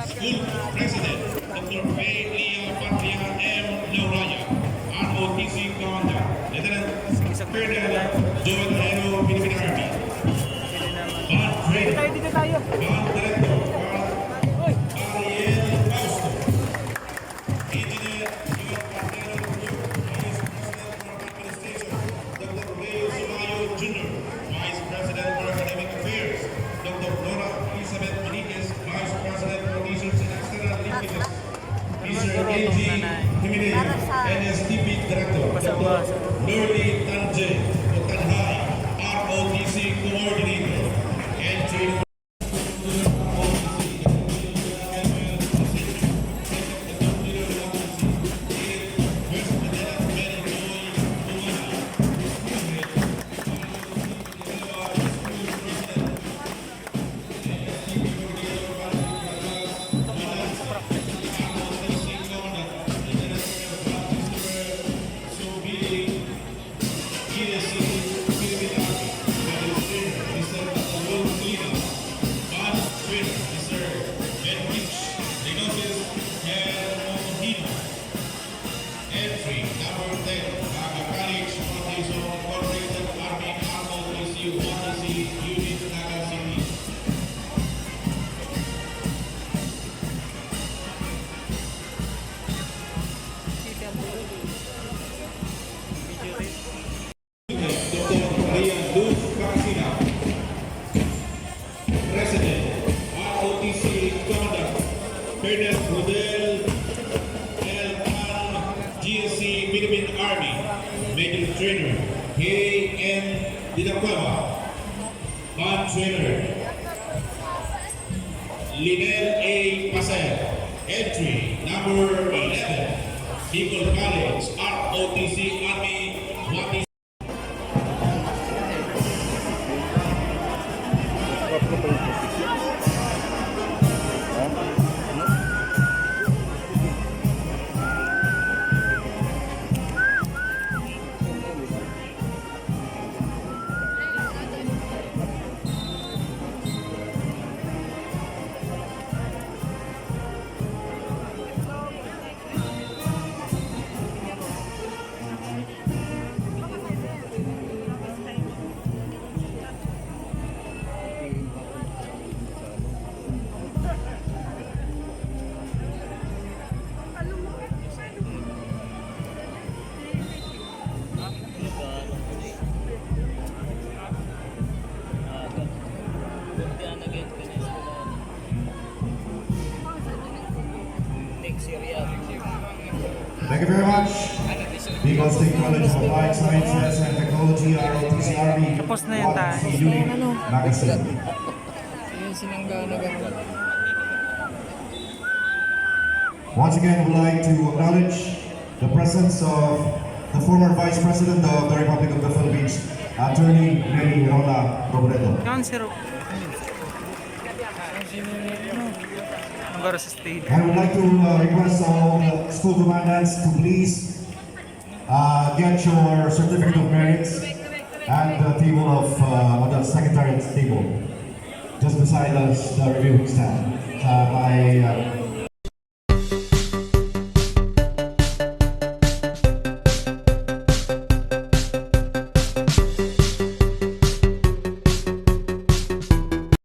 School President Dr. Faye Lia Patria M. Lauraya, ROTC Commander, Lieutenant Colonel Joel Hero, Philippine Army, Band Trainer, Band Director, Ariel Fausto, Engineer Joel Patero, Vice President for Administration, Dr. Leo Sumayo Jr., Vice President for Academic Affairs, Dr. Nora Elizabeth Benitez, Vice President for Research and External Linkages, Mr. A.G. Jimenez, NSDP Director, Dr. Lurley Tanje, Tanhay, ROTC Coordinator, and Trainer. President, ROTC Commander, Colonel Rodel L. GSC Philippine Army, Major Trainer, A.N. Didacueva, Band Trainer, Linel A. Paser, Entry number 11, Eagle College, ROTC Army, Wati. Thank you very much. Bicol State College of Applied Sciences and Technology, ROTC Army, ROTC Unit, Magazine. Once again, I would like to acknowledge the presence of the former Vice President of the Republic of the Philippines, Attorney Lenny Rola Robredo. And I would like to request all the school commandants to please get your certificate of merits at the table of on the secretariat's table, just beside us, the reviewing stand. My